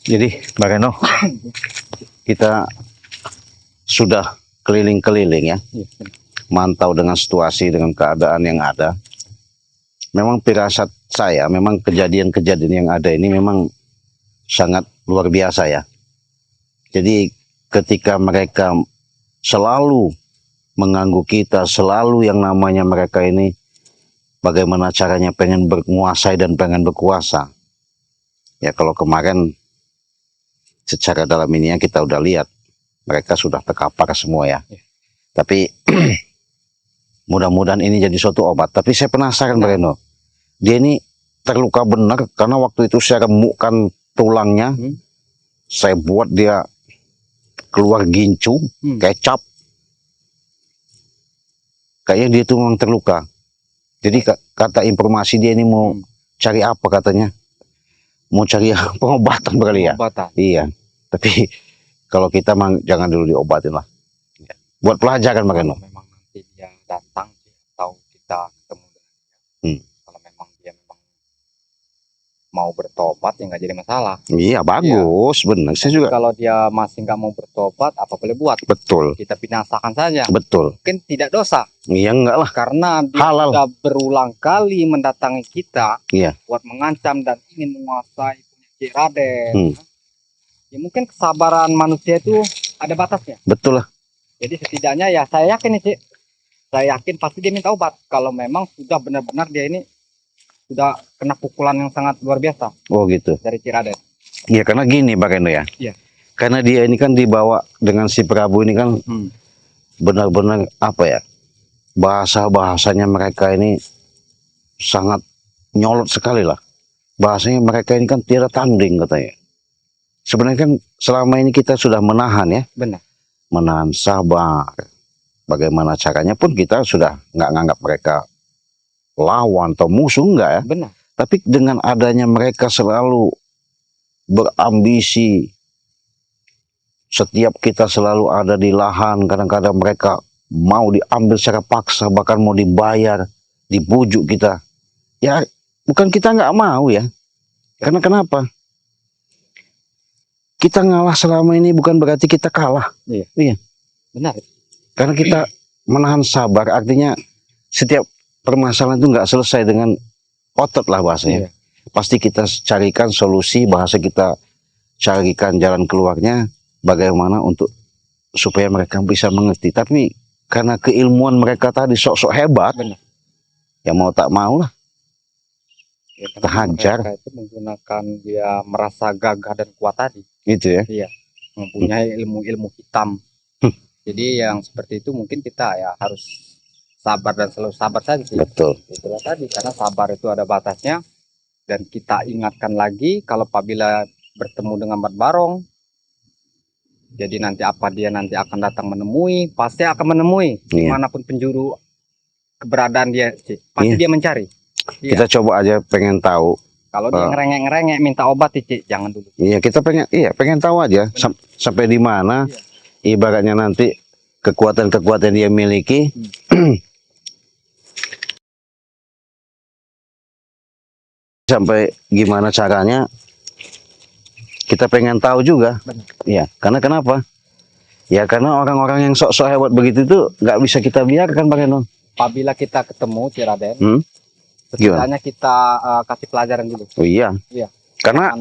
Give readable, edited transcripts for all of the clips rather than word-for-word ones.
Jadi Mbak Reno, kita sudah keliling-keliling ya, mantau dengan situasi, dengan keadaan yang ada. Memang firasat saya, memang kejadian-kejadian yang ada ini memang sangat luar biasa ya. Jadi ketika mereka selalu mengganggu kita, selalu yang namanya mereka ini bagaimana caranya pengen menguasai dan pengen berkuasa. Ya kalau kemarin secara dalam ini yang kita udah lihat, mereka sudah terkapar semua ya. Tapi mudah-mudahan ini jadi suatu obat. Tapi saya penasaran Mbak Reno, dia ini terluka benar karena waktu itu saya remukkan tulangnya, saya buat dia keluar gincu, kecap. Kayaknya dia itu memang terluka. Jadi kata informasi dia ini mau cari apa katanya? Mau cari pengobatan kali ya? Iya. Tapi kalau kita jangan dulu diobatin lah. Buat pelajaran Mbak Reno. Memang nanti dia datang atau kita ketemu dengan dia. Kalau memang dia memang mau bertobat ya nggak jadi masalah. Iya bagus, benar. Saya juga. Kalau dia masih nggak mau bertobat, apa boleh buat? Betul. Kita binasakan saja. Betul. Mungkin tidak dosa. Iya enggak lah. Karena dia halal. Sudah berulang kali mendatangi kita, iya, buat mengancam dan ingin menguasai punya Cik Raden. Ya mungkin kesabaran manusia itu ada batasnya. Betul lah. Jadi setidaknya ya saya yakin nih Cik, saya yakin pasti dia minta obat kalau memang sudah benar-benar dia ini sudah kena pukulan yang sangat luar biasa. Oh gitu. Dari Cik Raden. Iya karena gini Pak Reno ya. Iya. Karena dia ini kan dibawa dengan si Prabu ini kan benar-benar apa ya, bahasanya mereka ini sangat nyolot sekali lah. Bahasanya mereka ini kan tiada tanding katanya. Sebenarnya kan selama ini kita sudah menahan ya. Benar. Menahan, sabar. Bagaimana caranya pun kita sudah nggak nganggap mereka lawan atau musuh, enggak ya. Benar. Tapi dengan adanya mereka selalu berambisi, setiap kita selalu ada di lahan, kadang-kadang mereka mau diambil secara paksa, bahkan mau dibayar, dibujuk kita. Ya bukan kita nggak mau ya. Karena kenapa? Kita ngalah selama ini bukan berarti kita kalah. Iya. Benar. Karena kita menahan sabar, artinya setiap permasalahan itu nggak selesai dengan otot lah bahasanya. Pasti kita carikan solusi, bahasa kita carikan jalan keluarnya, bagaimana untuk supaya mereka bisa mengerti. Tapi karena keilmuan mereka tadi sok-sok hebat, ya mau tak mau lah. Ya, kita hajar. Mereka itu menggunakan dia merasa gagah dan kuat tadi. Gitu ya. Iya. Mempunyai ilmu-ilmu hitam. Jadi yang seperti itu mungkin kita ya harus sabar dan selalu sabar saja sih. Betul. Itulah tadi, karena sabar itu ada batasnya. Dan kita ingatkan lagi kalau apabila bertemu dengan Mat Barong, jadi nanti apa dia nanti akan datang menemui, pasti akan menemui dimanapun penjuru keberadaan dia, pasti dia mencari. Kita coba aja pengen tahu. Kalau dia ngerengek-ngerengek minta obat, Cik, jangan dulu. Iya, kita pengen tahu aja sampai di mana. Ibaratnya nanti kekuatan-kekuatan dia miliki. Sampai gimana caranya, kita pengen tahu juga. Iya, karena kenapa? Ya karena orang-orang yang sok-sok hebat begitu tuh nggak bisa kita biarkan, Pak Reno. Apabila kita ketemu Cik Raden, setidaknya kita kasih pelajaran dulu. Oh iya. Iya. Karena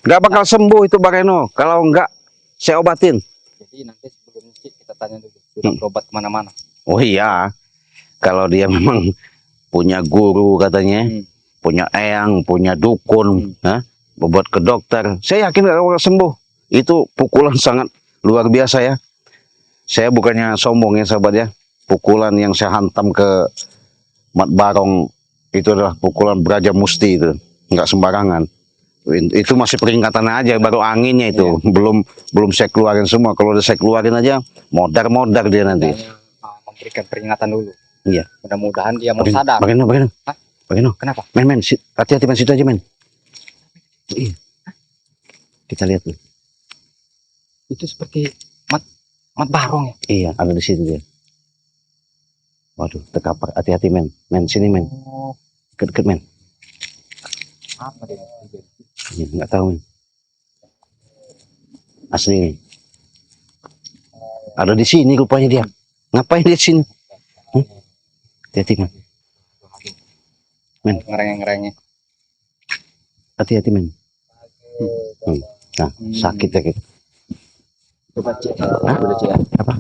nggak bakal sembuh itu, Pak Reno. Kalau nggak saya obatin. Jadi nanti sebelum Cik kita tanya dulu, sudah berobat kemana-mana. Oh iya. Kalau dia memang punya guru katanya. Punya eyang, punya dukun, membuat ke dokter. Saya yakin gak akan sembuh. Itu pukulan sangat luar biasa ya. Saya bukannya sombong ya sahabat ya. Pukulan yang saya hantam ke Mat Barong itu adalah pukulan Braja Musti itu. Nggak sembarangan. Itu masih peringatan aja, baru anginnya itu. Belum saya keluarin semua. Kalau udah saya keluarin aja, modar-modar dia nanti. Memberikan peringatan dulu. Iya. Mudah-mudahan dia mau sadar. Bagaimana? Bagaimana? Kenapa? Men, hati-hati men, situ aja men. Iya. Kita lihat tuh. Itu seperti Mat Barong ya? Iya, ada di situ dia. Waduh, terkapar. Hati-hati men. Men, sini men. Deket men. Apa dia? Nggak tahu men. asli. Ada di sini rupanya dia. Ngapain dia di sini? Hati-hati, men. Men, Ngereng-ngerengnya. hati-hati, men. Nah, sakit ya kita. Coba cek. Hah? Apa?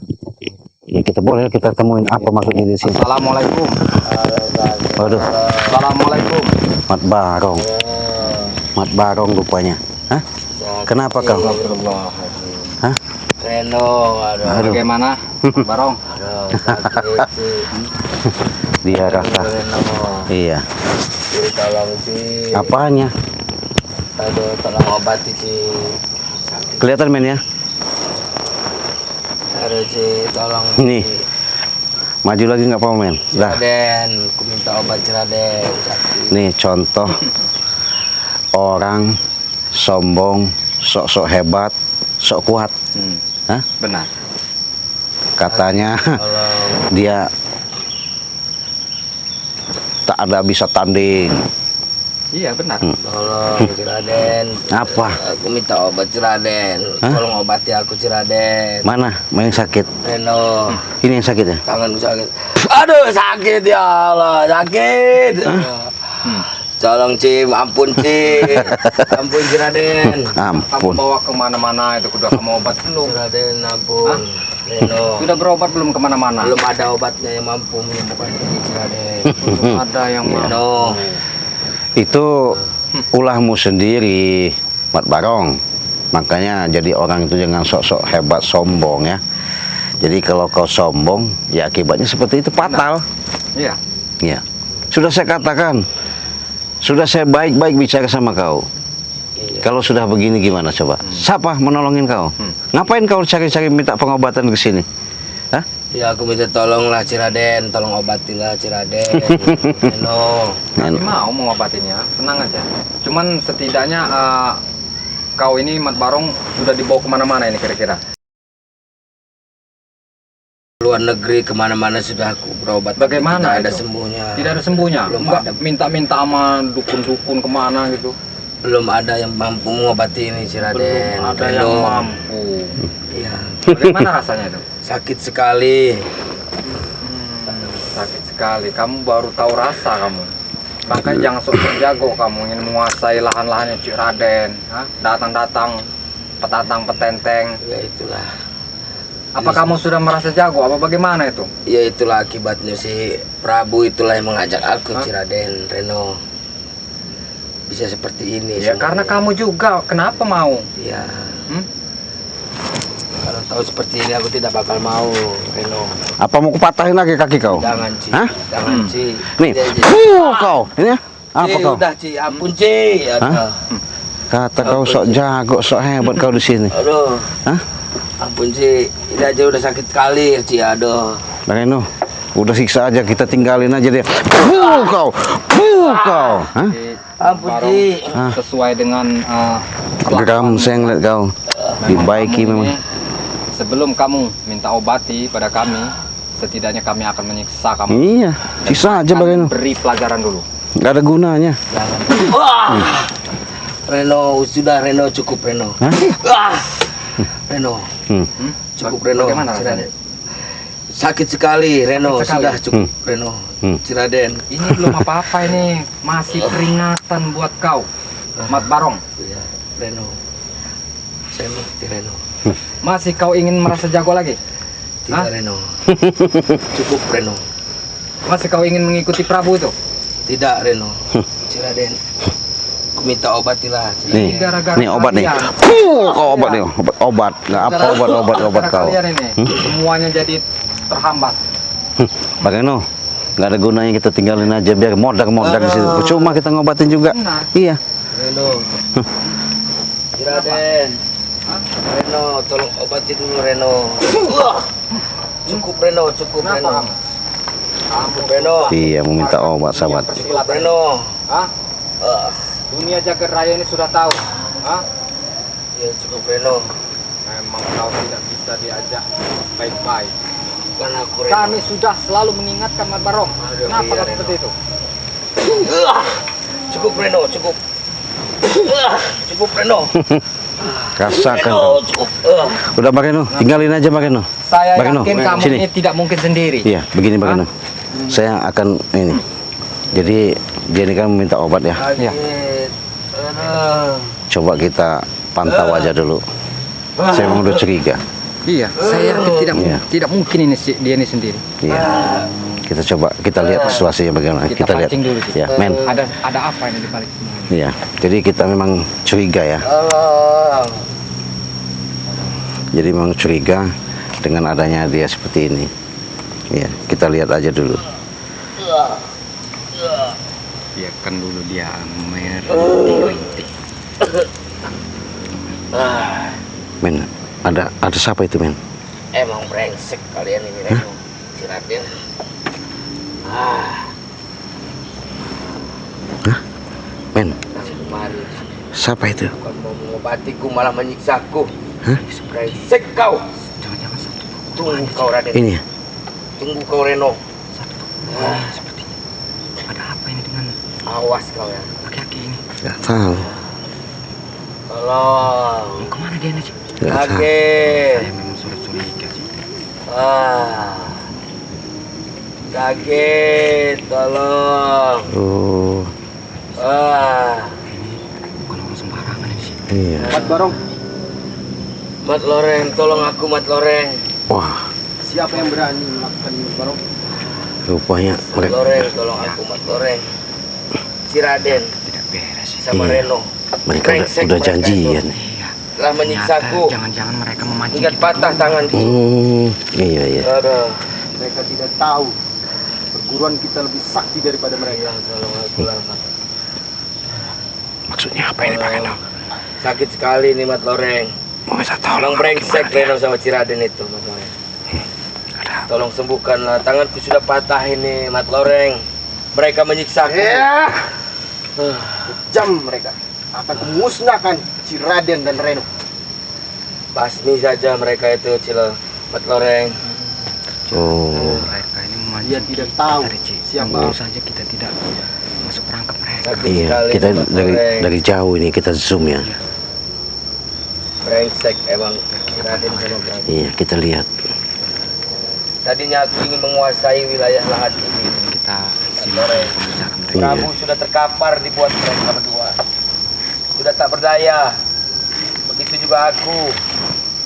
Ya kita boleh kita temuin apa maksudnya di sini. Assalamualaikum. Waduh, Assalamualaikum. Mat Barong. Mat Barong rupanya. Hah? Kenapa kau? Hah? Reno, aduh, Aduh. Bagaimana, Barong? aduh, sakit sih. Dia rasa. Reno, Iya. Ci, tolong sih. Apanya? Aduh, tolong obati sih. Sakit. Kelihatan, men ya? Aduh, Ci, tolong. Nih. Ci. Maju lagi nggak apa-apa, men? Dah. Ciraden, aku minta obat Ciraden, sakit. Nih contoh orang sombong, sok-sok hebat, sok kuat. Hah? Benar. Katanya Tolong. dia tak ada bisa tanding. Iya, benar. Tolong Ciraden. Apa? Aku minta obat Ciraden. Hah? Tolong obati aku Ciraden. Mana? Yang sakit? Reno, Ini yang sakit ya? tanganku sakit. Aduh, sakit ya Allah, sakit. Tolong Cim, ampun Cim. Ampun Ciraden. Kamu Ampun. bawa kemana-mana itu udah kamu obat belum? Ciraden, ampun. Reno, Sudah berobat belum kemana-mana? belum ada obatnya yang mampu menyembuhkan ini Ciraden. Belum ada yang mau. Reno, Itu ulahmu sendiri, Mat Barong. Makanya jadi orang itu jangan sok-sok hebat sombong ya. Jadi kalau kau sombong, ya akibatnya seperti itu fatal. Iya. Ya. Sudah saya katakan, sudah saya baik-baik bicara sama kau. iya. Kalau sudah begini gimana coba? Siapa menolongin kau? Ngapain kau cari-cari minta pengobatan ke sini? Hah? Ya aku minta tolonglah Ciraden, tolong obatilah Ciraden. Reno, Kami mau mengobatinya, tenang aja. Cuman setidaknya kau ini Mat Barong sudah dibawa kemana-mana ini kira-kira? luar negeri kemana-mana sudah aku berobat. tapi Bagaimana tidak ada itu? sembuhnya. Tidak ada sembuhnya. Belum Enggak ada. minta-minta sama dukun-dukun kemana gitu. Belum ada yang mampu mengobati ini Ciraden. Belum ada Reno. yang mampu. Iya. Bagaimana rasanya itu? Sakit sekali. Sakit sekali. Kamu baru tahu rasa kamu. Makanya jangan sok-sok jago kamu ingin menguasai lahan-lahannya Ciraden. Hah? Datang-datang, petantang-petenteng. Ya itulah. Apa kamu sudah merasa jago? Apa bagaimana itu? Ya itulah akibatnya si Prabu itulah yang mengajak aku Hah? Ciraden, Reno. Bisa seperti ini. Ya semuanya. karena kamu juga. Kenapa mau? Ya. Hmm? Kalau tahu seperti ini aku tidak bakal mau, Reno. Apa mau kupatahin lagi kaki kau? Jangan Ci. Hah? Jangan Ci. Nih, Ya, Ci. kau. Ini ya? Apa Ci, kau? udah Ci, ampun Ci. Aduh. Kata kau sok jago, sok hebat kau di sini. Aduh. Hah? Ampun Ci, ini aja udah sakit kali Ci, aduh. Reno, udah siksa aja, kita tinggalin aja dia. Kau. Kau. Hah? Ampun Barong Ci. sesuai dengan Geram saya ngeliat kau. Dibaiki kamu memang. ini, sebelum kamu minta obati pada kami, setidaknya kami akan menyiksa kamu. Iya, siksa aja Reno. Beri pelajaran dulu. Gak ada gunanya. Jangan. Wah. Reno, sudah Reno, cukup Reno. Hah? Wah. Reno, Hmm. cukup Reno. Bagaimana Ciraden. rasanya? Sakit sekali Reno, Sakit sekali. sudah cukup Reno. Ciraden. Ini belum apa-apa ini, masih peringatan buat kau, Mat Barong. Ya, Reno. Saya mengerti Reno. Masih kau ingin merasa jago lagi? Tidak Hah? Reno. Cukup Reno. Masih kau ingin mengikuti Prabu itu? Tidak Reno. Ciraden. Aku minta obatilah Nih, Ciraden. Gara-gara nih obat nih. kalian. Kau obat nih, obat. Nggak apa obat Gara-gara kau. kalian ini, semuanya jadi terhambat. Pak Reno, nggak ada gunanya kita tinggalin aja biar modar di situ. Cuma kita ngobatin juga. Benar. Iya. Reno. Ciraden. Reno, tolong obati dulu Reno. Wah. Cukup Reno, cukup Kenapa Reno. kamu? Kamu Iya, sudah mau minta obat sahabat. Cukup Reno. Hah? Ah, Dunia jagat raya ini sudah tahu. Hah? ya cukup Reno. Memang kau tidak bisa diajak baik-baik. Bukan aku Reno. Kami sudah selalu mengingatkan Mat Barong. Aduh, Kenapa iya, kau Reno. seperti itu? Cukup Reno, cukup. Cukup Reno. Rasakan. Reno, cukup. Udah Pak Reno, tinggalin aja Pak Reno. Saya Bagaimana? yakin kamu Sini. ini tidak mungkin sendiri. Iya, begini Pak Reno. Saya akan ini. Jadi dia ini kan meminta obat ya. Iya. Coba kita pantau aja dulu. Saya memang udah curiga. Iya, saya yakin Iya. tidak mungkin ini dia ini sendiri. Iya. Kita coba kita lihat situasinya bagaimana. Kita Kita lihat. pancing dulu. Ya, men. Ada apa ini di balik semua ini? Iya. Jadi kita memang curiga ya. Tolong. Jadi memang curiga dengan adanya dia seperti ini. Iya, kita lihat aja dulu. Biarkan dulu dia merintih-rintih. Men, ada siapa itu men? Emang brengsek kalian ini, Reno. Si Raden. Men, Masih kemari. siapa itu? Bukan mau mengobatiku, malah menyiksaku. Hah? Brengsek kau. Jangan-jangan satu Tunggu kau, Raden. Ini ya? Tunggu kau, Reno. sepertinya. Ada apa ini dengan Awas kau ya. laki-laki ini? Gak tahu. Tolong. Mau kemana dia nih? Gak tahu. Kaget. Saya memang sudah curiga sih. Kaget. Tolong. Oh, Ini bukan orang sembarangan ini sih. iya. Mat Barong, Mat Loreng, tolong aku, Mat Loreng. Wah, siapa yang berani melakukan ini, Barong? rupanya Mat mereka. Loreng, tolong aku, Mat Loreng. Si Raden Tidak beres sih. sama Iya. Reno Mereka Brengsek udah mereka janjian. Iya. telah menyiksaku. Jangan-jangan mereka memancing Ingat kita patah dulu. tanganku. Iya iya. Aduh. Mereka tidak tahu perguruan kita lebih sakti daripada mereka. Tolong aku lah, Mat. Maksudnya apa ini Pak Reno? Sakit sekali nih, Mat Loreng. Mau minta tolong. Tolong brengsek gimana ya? Reno sama si Raden itu, Mat Loreng. Ada. Tolong sembuhkanlah. Tanganku sudah patah ini, Mat Loreng. Mereka menyiksaku. Ya, kejam mereka. Akan kumusnahkan si Raden dan Reno. Basmi saja mereka itu, Cilo. Mat Loreng. Oh, Mereka ini Dia memancing tidak kita tahu dari Ci. siapa. Tentu saja kita tidak masuk perangkap mereka. Sakit iya. sekali Kita nih, Mat Loreng. dari jauh ini kita zoom ya. Brengsek emang si Raden sama Prabu. Iya, kita lihat. Tadinya aku ingin menguasai wilayah lahan ini. Kita Mat Loreng. pembicaraan mereka. Iya. Prabu sudah terkapar dibuat mereka berdua. Sudah tak berdaya. Begitu juga aku.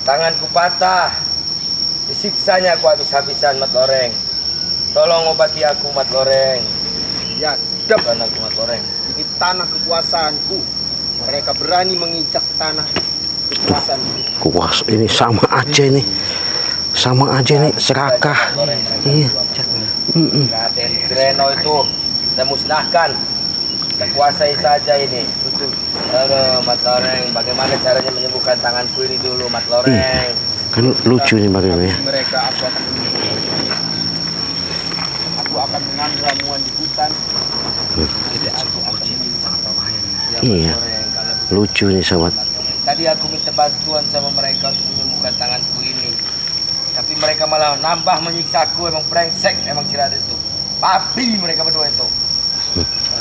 Tanganku patah. Disiksanya aku habis-habisan, Mat Loreng. Tolong obati aku, Mat Loreng. Ya, sedap. Bukan aku, Mat Loreng. Ini tanah kekuasaanku. Mereka berani menginjak tanah kekuasaan. Kuas ini sama aja ini. Sama aja nih serakah. Mat Loreng. Iya. Mm-mm. Raden Reno itu kita musnahkan. Kita kuasai saja ini. Aduh, Mat Loreng, bagaimana caranya menyembuhkan tanganku ini dulu, Mat Loreng? Kan lucu nih bagaimana ya. Habisi mereka, aku akan menyembuhkan. Aku akan mengambil ramuan di hutan. Tidak sebuah Ci. Sangat berbahaya ini. Ya, Iya. Mat Loreng, kalau Lucu nih sahabat. Mat Loreng. Tadi aku minta bantuan sama mereka untuk menyembuhkan tanganku ini. Tapi mereka malah nambah menyiksaku, emang brengsek, emang si Raden itu. Babi mereka berdua itu.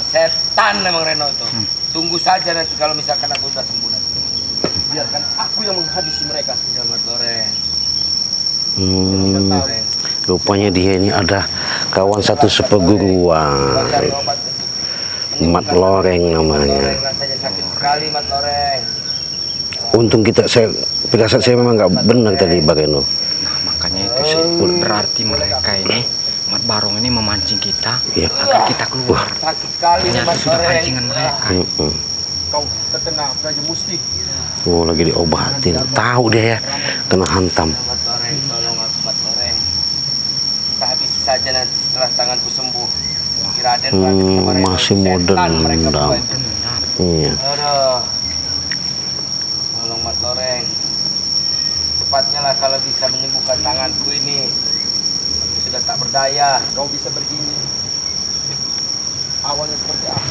Setan emang Reno itu. Tunggu saja nanti kalau misalkan aku sudah sembuh nanti. Biarkan aku yang menghabisi mereka. Ya, Mat Loreng. Hmm, rupanya dia ini ada kawan satu seperguruan. Cari obat untuk Mat Loreng Mat namanya. Loreng rasanya sakit sekali, Mat Loreng. Untung firasat saya memang nggak benar tadi Pak Reno. Nah, makanya itu sih berarti mereka ini Mat Barong ini memancing kita Iya. agar kita keluar. Sakit sekali nih, Ternyata Mat sudah Loreng. pancingan mereka. Mm-mm. Kau terkena Praja Musti. Oh lagi diobatin. Tahu dia ya kena hantam. Mat Loreng, tolong aku, Mat Loreng. Kita habisi saja nanti setelah tanganku sembuh. Si Raden sama Reno, masih mau setan mereka dendam. berdua itu. Benar. Iya. Aduh. Tolong Mat Loreng. Cepatnya lah kalau bisa menyembuhkan tanganku ini. Aku sudah tak berdaya. Kau bisa begini. Awalnya seperti apa?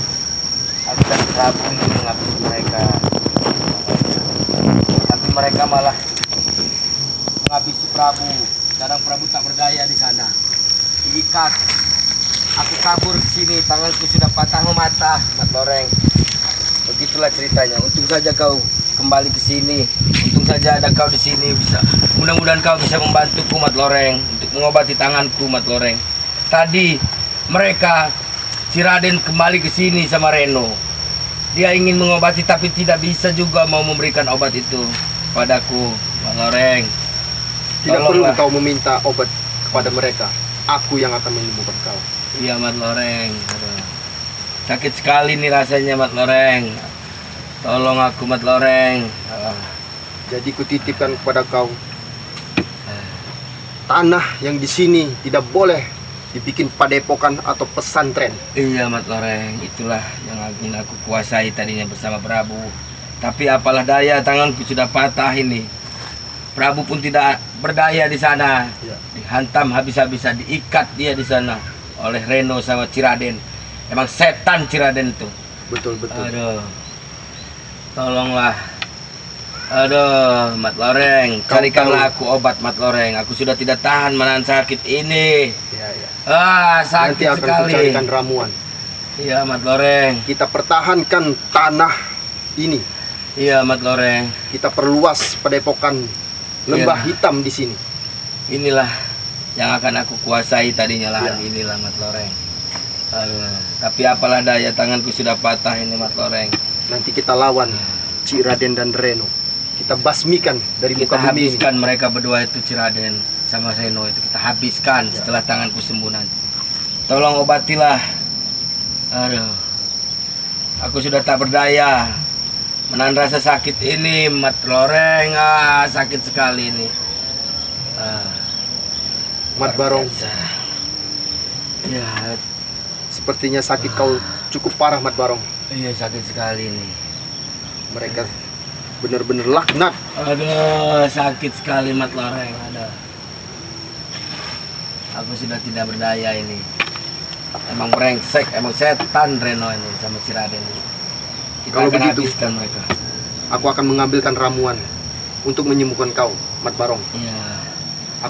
Aku dan Prabu ingin menghabisi mereka. Tapi mereka malah menghabisi Prabu. Sekarang Prabu tak berdaya di sana. Diikat. Aku kabur ke sini, tanganku sudah patah mematah, Mat Loreng. Begitulah ceritanya. Untung saja kau kembali ke sini. Untung saja ada kau di sini, bisa. Mudah-mudahan kau bisa membantuku, Mat Loreng, untuk mengobati tanganku, Mat Loreng. Tadi mereka si Raden kembali ke sini sama Reno. Dia ingin mengobati tapi tidak bisa juga mau memberikan obat itu padaku, Mat Loreng. Tidak perlu Tolonglah. kau meminta obat kepada mereka. Aku yang akan menyembuhkan kau. Iya, Mat Loreng. Aduh. Sakit sekali nih rasanya, Mat Loreng. Tolong aku, Mat Loreng. Jadi kutitipkan kepada kau, tanah yang di sini tidak boleh dibikin padepokan atau pesantren. Iya, Mat Loreng. Itulah yang ingin aku kuasai tadinya bersama Prabu. Tapi apalah daya, tanganku sudah patah ini. Prabu pun tidak berdaya di sana. Ya. Dihantam habis-habisan, diikat dia di sana oleh Reno sama Ciraden. Emang setan Ciraden itu. Betul. Aduh. Tolonglah. Aduh, Mat Loreng, Kau carikanlah aku obat, Mat Loreng. Aku sudah tidak tahan menahan sakit ini. Ya. Ah, sakit Nanti akan sekali. kucarikan ramuan. Iya, Mat Loreng. Kita pertahankan tanah ini. Iya, Mat Loreng. Kita perluas padepokan lembah Iya. hitam di sini. Inilah yang akan aku kuasai tadinya lahan Iya. inilah, Mat Loreng. Aduh, tapi apalah daya, tanganku sudah patah ini, Mat Loreng. Nanti kita lawan Cik Raden dan Reno. Kita basmikan dari Kita muka bumi ini. habiskan mereka berdua itu, Ciraden sama Reno itu. Kita habiskan setelah tanganku sembuh nanti. Tolong obatilah. Aduh. Aku sudah tak berdaya menahan rasa sakit ini, Mat Loreng. Ah, sakit sekali ini. Ah, Mat Barong, ya, sepertinya sakit kau cukup parah, Mat Barong. iya sakit sekali ini. Mereka benar-benar laknat. Aduh, sakit sekali, Mat Loreng. Aduh. Aku sudah tidak berdaya ini. Emang brengsek, emang setan Reno ini sama Ciraden ini. Kita Kalau akan begitu, habiskan mereka. Aku akan mengambilkan ramuan untuk menyembuhkan kau, Mat Barong. Iya.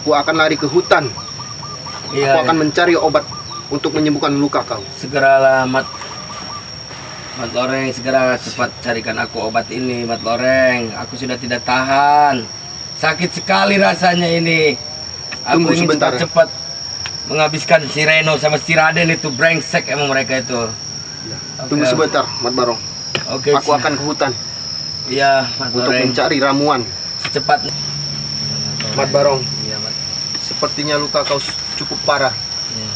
Aku akan lari ke hutan. Iya. Aku akan mencari obat untuk menyembuhkan luka kau. Segeralah, Mat Loreng, segera cepat carikan aku obat ini, Mat Loreng. Aku sudah tidak tahan. Sakit sekali rasanya ini. Aku Tunggu ingin sebentar. cepat menghabiskan si Reno sama si Raden itu, brengsek emang mereka itu. Ya. Oke. Tunggu sebentar, Mat Barong. Oke. Aku akan ke hutan Iya, Mat untuk Loreng. mencari ramuan. Secepatnya. Mat Barong, Iya, Mat. sepertinya luka kau cukup parah. Iya.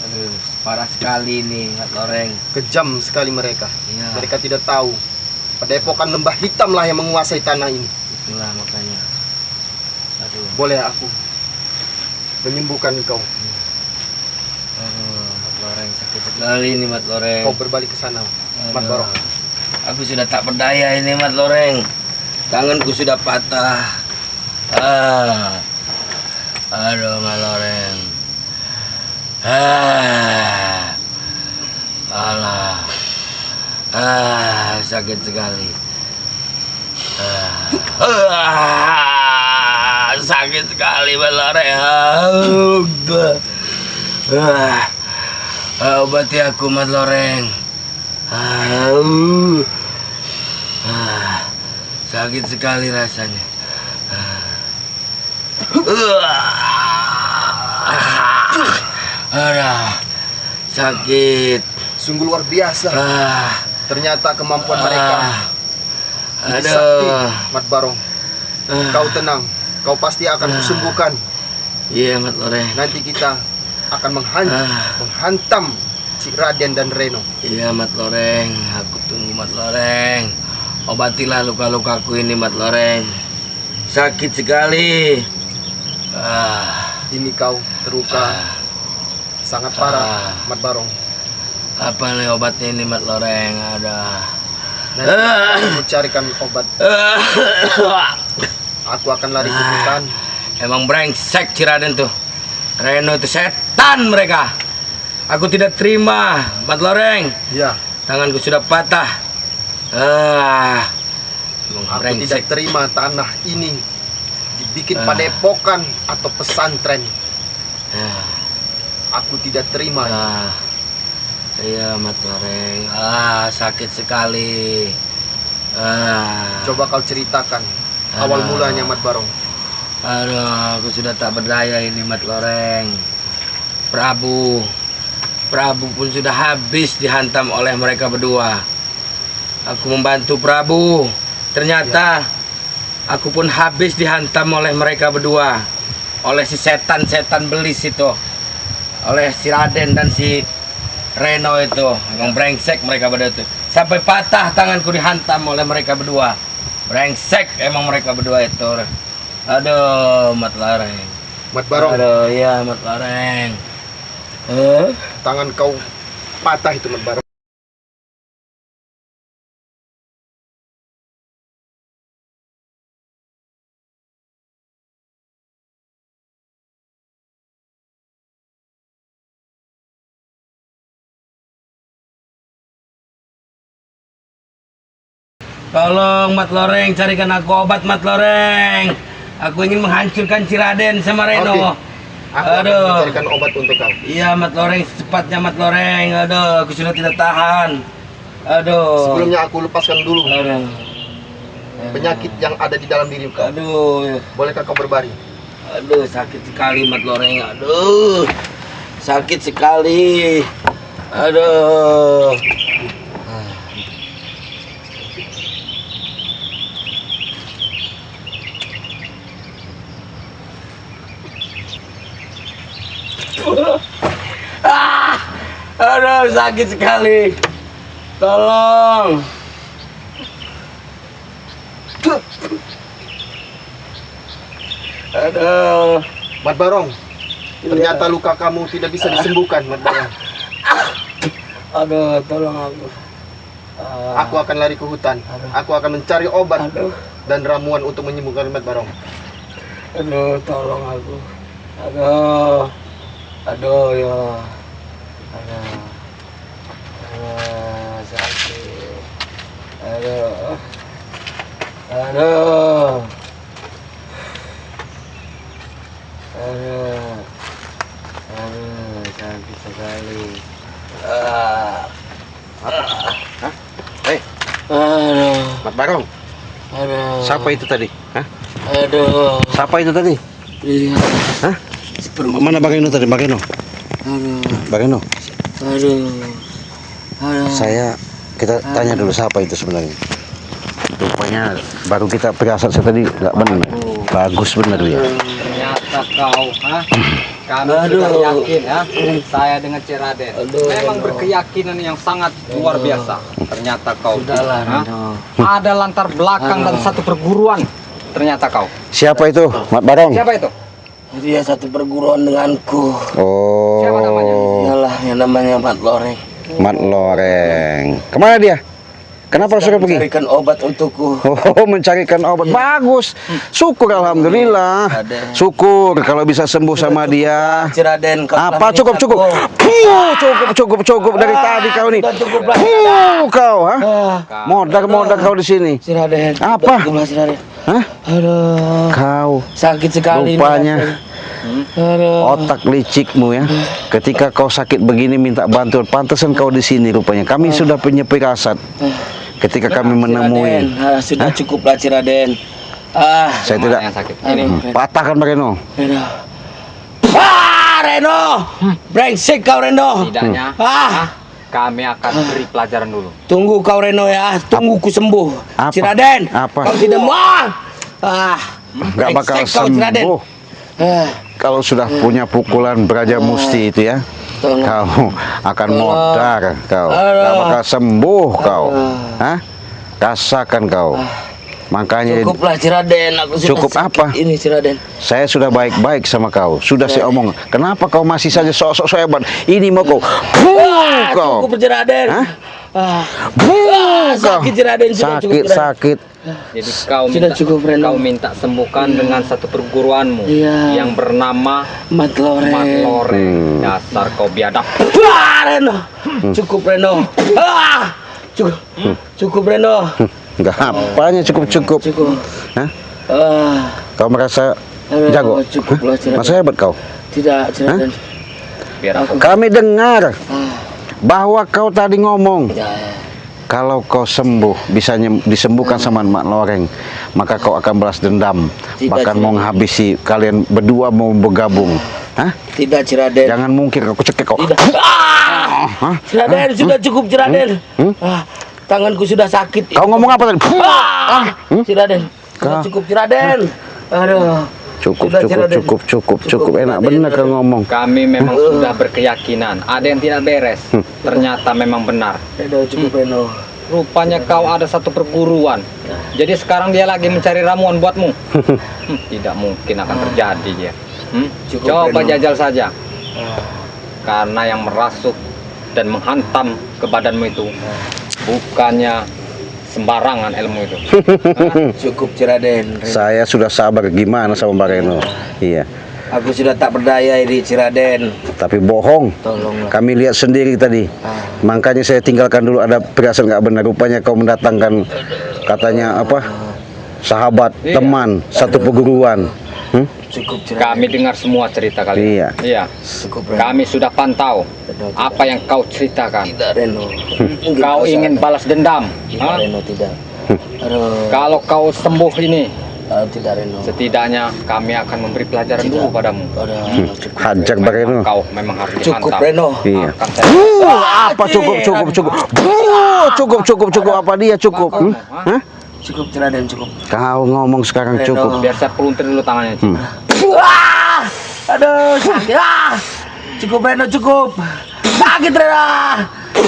Aduh, parah sekali ini, Mat Loreng. Kejam sekali mereka. Iya. Mereka tidak tahu padepokan lembah hitam lah yang menguasai tanah ini. Itulah makanya. Aduh. Boleh aku menyembuhkan kau. Aduh, Mat Loreng sakit sekali ini, Mat Loreng. Kau berbalik ke sana, Mat Aduh. Barong. Aku sudah tak berdaya ini, Mat Loreng. Tanganku sudah patah. Ah. Aduh, Mat Loreng. Ah. Alah. Ah, sakit sekali. Sakit sekali, Mat Loreng. Obati aku, Mat Loreng. Sakit sekali rasanya. Sakit. Sungguh luar biasa. Ternyata kemampuan mereka begitu sakti, Aduh. Mat Barong. Kau tenang, kau pasti akan kusembuhkan. Iya, Mat Loreng. Nanti kita akan menghantam Cik Raden dan Reno. Iya, Mat Loreng. Aku tunggu, Mat Loreng. Obatilah luka-lukaku ini, Mat Loreng. Sakit sekali. Ini kau terluka sangat parah, Mat Barong. Apa nih obatnya ini, Mat Loreng? Ada. Nanti aku carikan obat. Aku akan lari ke hutan. Emang brengsek Ciraden tuh. Reno itu setan mereka. Aku tidak terima, Mat Loreng. Ya, Tanganku sudah patah. Emang aku brengsek. tidak terima tanah ini dibikin padepokan atau pesantren. Aku tidak terima. Iya, Mat Loreng. Sakit sekali. Coba kau ceritakan awal mulanya Mat Barong. Aduh, aku sudah tak berdaya ini Mat Loreng. Prabu pun sudah habis dihantam oleh mereka berdua. Aku membantu Prabu. Ternyata aku pun habis dihantam oleh mereka berdua. Oleh si setan-setan belis itu. Oleh si Raden dan si Reno itu. Emang brengsek mereka berdua itu. Sampai patah tanganku dihantam oleh mereka berdua. Brengsek emang mereka berdua itu. Aduh, Mat Loreng. Mat Barong, Aduh, iya Mat Loreng. tangan kau patah itu Mat Barong. Tolong Mat Loreng, carikan aku obat Mat Loreng. Aku ingin menghancurkan si Raden sama Reno. Aku akan Aduh. mencarikan obat untuk kau. Iya Mat Loreng, secepatnya Mat Loreng. Aduh, aku sudah tidak tahan. Aduh. Sebelumnya aku lepaskan dulu Aduh. penyakit yang ada di dalam diri kau. Aduh. Bolehkah kau berbaring? Aduh, sakit sekali Mat Loreng. Aduh. Sakit sekali. Aduh. Aduh, sakit sekali. Tolong. Aduh. Mat Barong, ternyata luka kamu tidak bisa disembuhkan Mat Barong. Aduh, tolong aku. Aku akan lari ke hutan. Aku akan mencari obat Aduh. dan ramuan untuk menyembuhkan Mat Barong. Aduh, tolong aku. Aduh. Aduh, ya. Aduh. Aduh, sakit. Aduh. Aduh. Aduh. Aduh, sakit sekali. Hei, Aduh. Mat Barong, Aduh. siapa itu tadi? Hah? Aduh. Siapa itu tadi? Lihat. Hah? Mana Bageno tadi? Bageno? Aduh. Bageno? Aduh. Aduh. Kita tanya dulu siapa itu sebenarnya. Rupanya baru kita perasaan saya tadi nggak benar. Bagus benar dia. Ternyata kau, kami Aduh. sudah yakin saya dengan Ciraden. Aduh. Memang berkeyakinan yang sangat luar biasa. Ternyata kau Sudahlah, ha? Reno. Ada latar belakang dan satu perguruan. Ternyata kau. Siapa itu? Mat Barong? Siapa itu? Dia satu perguruan denganku. Oh. Siapa namanya? Iyalah yang namanya Mat Loreng. Mat Loreng. Kemana dia? Kenapa sudah pergi? Carikan obat untukku. Oh, mencarikan obat. Bagus. Syukur alhamdulillah. Ada. Syukur kalau bisa sembuh sama dia. Ciraden. kau telah Apa cukup menyiksa cukup? aku. Cukup dari tadi kau nih. Sudah cukup lah. Kau, ha? Ah, Modar kau di sini. Ciraden. Apa? Sudah cukup lah, Ciraden. Hah? Aduh. Kau Sakit sekali. rupanya Aduh. otak licikmu ya. Ketika kau sakit begini minta bantuan, pantesan kau di sini rupanya. Kami sudah punya firasat. Ketika kami menemui, Ciraden. Sudah cukup lah Ciraden. saya Mana tidak yang sakit? Ini. patahkan Bageno. Reno. Reno. Brengsek kau Reno. Tidaknya kami akan beri pelajaran dulu. Tunggu kau Reno ya. Tunggu ku sembuh. Apa? Ciraden. Apa? Kau tidak mau. Nggak bakal brengsek kau, Ciraden. sembuh. Ah, Kalau sudah punya pukulan Braja Musti itu ya, tolong. kau akan modar kau. Aduh. Nggak bakal sembuh kau. Hah? Rasakan kau. Makanya Cukuplah Ciraden. Aku sudah Cukup sakit apa? ini Ciraden. saya sudah baik-baik sama kau. Sudah saya omong. Kenapa kau masih saja sok-sok hebat? Ini mau kau. Kau. Cukup Ciraden. Hah? Kau. Sakit Ciraden. Sudah cukup, Ciraden. Sakit. Jadi kau Sudah minta, cukup, Reno. kau minta sembuhkan dengan satu perguruanmu Iya. yang bernama Mat Loreng. Mat Loreng. Dasar kau biadab. Reno. Cukup Reno. Cukup. Cukup Reno. Enggak apanya cukup-cukup. Cukup. Hah? Ah, Kau merasa Reno, jago? Cukuplah Ciraden. Masa hebat kau? Tidak Ciraden. Biar aku Kami dengar bahwa kau tadi ngomong. Ya. Kalau kau sembuh, bisa disembuhkan sama Mak Loreng, maka kau akan balas dendam. Tidak, Bahkan tidak. mau menghabisi kalian berdua mau bergabung. Hah? Tidak, Ciraden. Jangan mungkin aku cekek kau. Tidak. Hah? Ciraden, sudah cukup, Ciraden. Tanganku sudah sakit. Kau ngomong apa tadi? Ciraden, sudah Kah? cukup, Ciraden. Aduh. Cukup, Sudah, cukup, Ciraden. cukup. Enak Ciraden. benar kau ngomong. Kami memang sudah berkeyakinan ada yang tidak beres. Ternyata memang benar. Reno, cukup, Reno. Rupanya kau ada satu perguruan. Jadi sekarang dia lagi mencari ramuan buatmu. Tidak mungkin akan terjadi dia. Cukup, Coba Reno. jajal saja. Karena yang merasuk dan menghantam ke badanmu itu bukannya sembarangan ilmu itu. Cukup, Ciraden. Reno. Saya sudah sabar gimana sama Mbak Reno. Iya, Aku sudah tak berdaya ini, Ciraden. tapi bohong. Tolonglah. Kami lihat sendiri tadi. Makanya saya tinggalkan dulu, ada perasaan nggak benar. Rupanya kau mendatangkan katanya apa? Sahabat, Iya. teman, satu perguruan. Cukup, Ciraden. Kami dengar semua cerita kalian. Iya. Iya. Cukup, Reno. Kami sudah pantau Reno, tidak. apa yang kau ceritakan. Tidak, Reno. Mungkin Kau ingin salah. balas dendam. Tidak, Hah? Reno, tidak. Aduh. Kalau kau sembuh ini, Tidak, Reno. setidaknya kami akan memberi pelajaran dulu padamu. Aduh, cukup. Hajar Mbak Reno. Kau memang harus Cukup, dihantam. Reno. Iya. Akan saya- Apa cukup? Cukup apa dia cukup? Hah? Cukup, Ciraden, cukup. Kau ngomong sekarang Reno. cukup. Biar saya peluntir dulu tangannya. Ci. Wah! Aduh, sakit. Cukup, Reno, cukup. Sakit, Reno.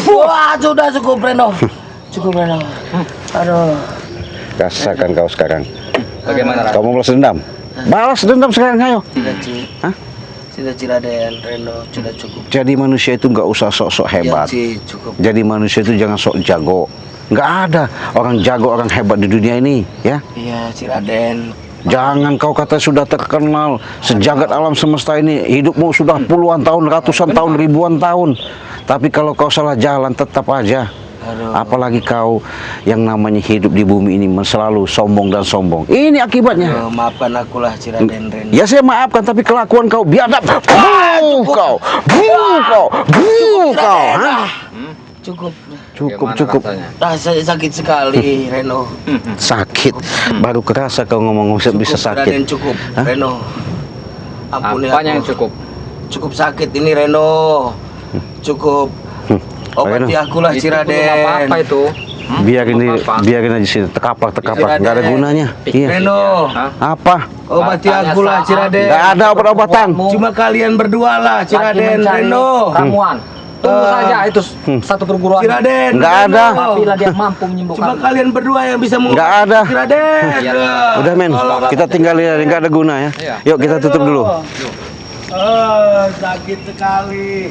Wah, sudah cukup, Reno. Cukup, Reno. Aduh. Rasakan kau sekarang. Bagaimana Kau Rano? mau balas dendam? Balas dendam sekarang, ayo. Tidak, Ci. Hah? Tidak, Ciraden, Reno. Sudah cukup. Jadi manusia itu nggak usah sok-sok hebat. Ya, Ci, cukup. Jadi manusia itu jangan sok jago. Nggak ada orang jago, orang hebat di dunia ini, ya. Iya, Ciraden. Jangan kau kata sudah terkenal sejagat alam semesta ini, hidupmu sudah puluhan tahun, ratusan tahun, ribuan tahun. Tapi kalau kau salah jalan tetap aja. Aduh. Apalagi kau yang namanya hidup di bumi ini selalu sombong dan sombong. Ini akibatnya. Maafkan akulah, Ciraden, Reno. Ya saya maafkan, tapi kelakuan kau biadab. Buh kau, buh kau, buh kau. Hah? Cukup. Cukup, Bagaimana cukup. rasanya? Rasanya sakit sekali, Reno. Sakit. Baru kerasa kau ngomong bisa Raden, sakit. cukup, Hah? Reno. Ampuni Apanya yang aku. cukup? Cukup sakit ini, Reno. Cukup. Obati Reno. akulah, Itu belum Ciraden. apa-apa itu. Biarin Belum di, apa-apa. biarin aja sini. Tekapak, Ciraden. nggak ada gunanya. Iya. Reno. Hah? Apa? Obati Katanya akulah, saat Ciraden. Nggak ada obat-obatan. Cuma kalian berdua lah, Lagi Ciraden, mencari Reno. ramuan. Tunggu saja itu satu perguruan. Ciraden. Nggak Reno. ada. Apabila dia mampu menyembuhkan. Cuma kalian berdua yang bisa Nggak ada. Ciraden. Udah men, kita tinggalin aja, nggak ada guna ya. Iya. Yuk kita tutup dulu. Sakit sekali.